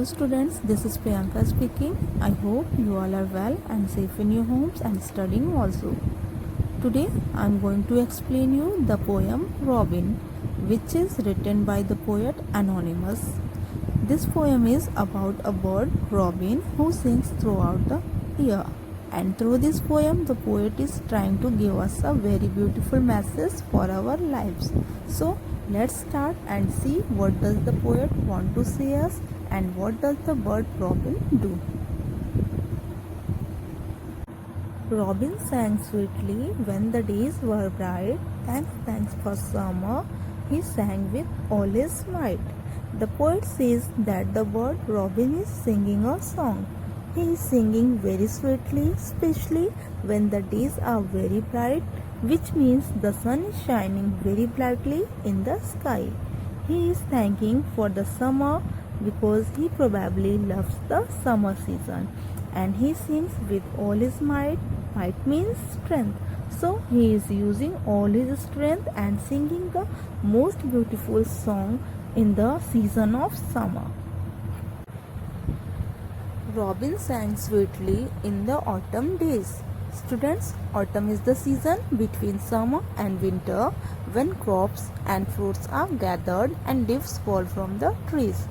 students, this is Priyanka speaking. I hope you all are well and safe in your homes and studying also. Today I am going to explain you the poem Robin, which is written by the poet Anonymous. This poem is about a bird, Robin, who sings throughout the year. And through this poem, the poet is trying to give us a very beautiful message for our lives. So let's start and see what does the poet want to say us and what does the bird Robin do. Robin sang sweetly when the days were bright. Thanks, thanks for summer. He sang with all his might. The poet says that the bird Robin is singing a song. He is singing very sweetly, especially when the days are very bright, which means the sun is shining very brightly in the sky. He is thanking for the summer because he probably loves the summer season, and he sings with all his might. Might means strength. So he is using all his strength and singing the most beautiful song in the season of summer. Robin sang sweetly in the autumn days. Students, autumn is the season between summer and winter when crops and fruits are gathered and leaves fall from the trees.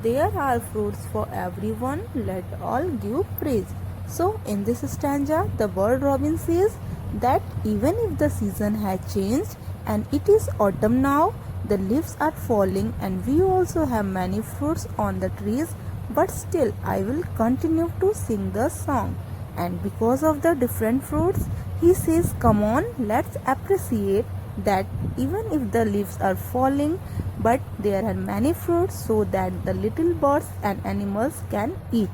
There are fruits for everyone, let all give praise. So in this stanza, the bird Robin says that even if the season has changed and it is autumn now, the leaves are falling and we also have many fruits on the trees, but still I will continue to sing the song. And because of the different fruits, he says, come on, let's appreciate that even if the leaves are falling, but there are many fruits so that the little birds and animals can eat.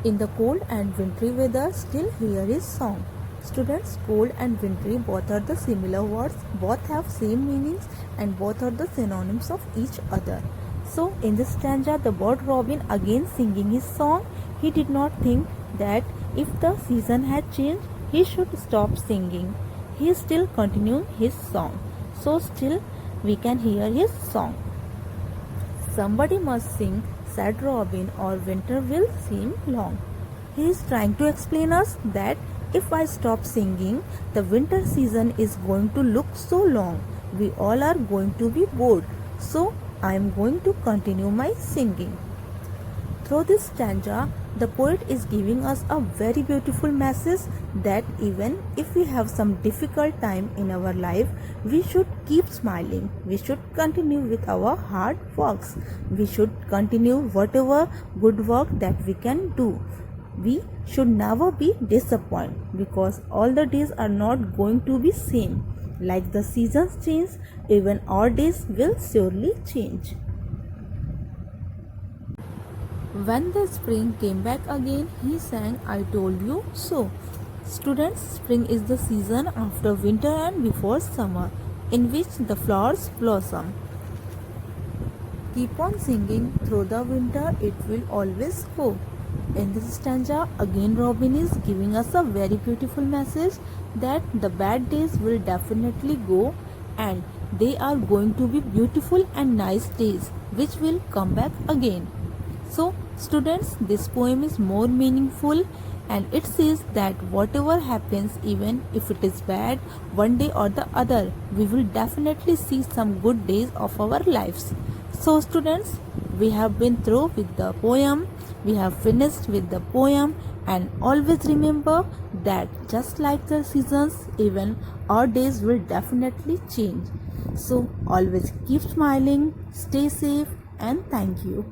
In the cold and wintry weather, still hear his song. Students, cold and wintry both are the similar words, both have same meanings and both are the synonyms of each other. So in this stanza, the bird Robin again singing his song. He did not think that if the season had changed, he should stop singing. He is still continuing his song. So still we can hear his song. Somebody must sing, said Robin, or winter will seem long. He is trying to explain us that if I stop singing, the winter season is going to look so long. We all are going to be bored. So I am going to continue my singing. Through this stanza, the poet is giving us a very beautiful message that even if we have some difficult time in our life, we should keep smiling. We should continue with our hard works. We should continue whatever good work that we can do. We should never be disappointed because all the days are not going to be same. Like the seasons change, even our days will surely change. When the spring came back again, he sang, I told you so. Students, spring is the season after winter and before summer, in which the flowers blossom. Keep on singing through the winter, it will always go. In this stanza, again Robin is giving us a very beautiful message that the bad days will definitely go and they are going to be beautiful and nice days which will come back again. So students, this poem is more meaningful and it says that whatever happens, even if it is bad, one day or the other, we will definitely see some good days of our lives. So students, we have been through with the poem, we have finished with the poem, and always remember that just like the seasons, even our days will definitely change. So always keep smiling, stay safe, and thank you.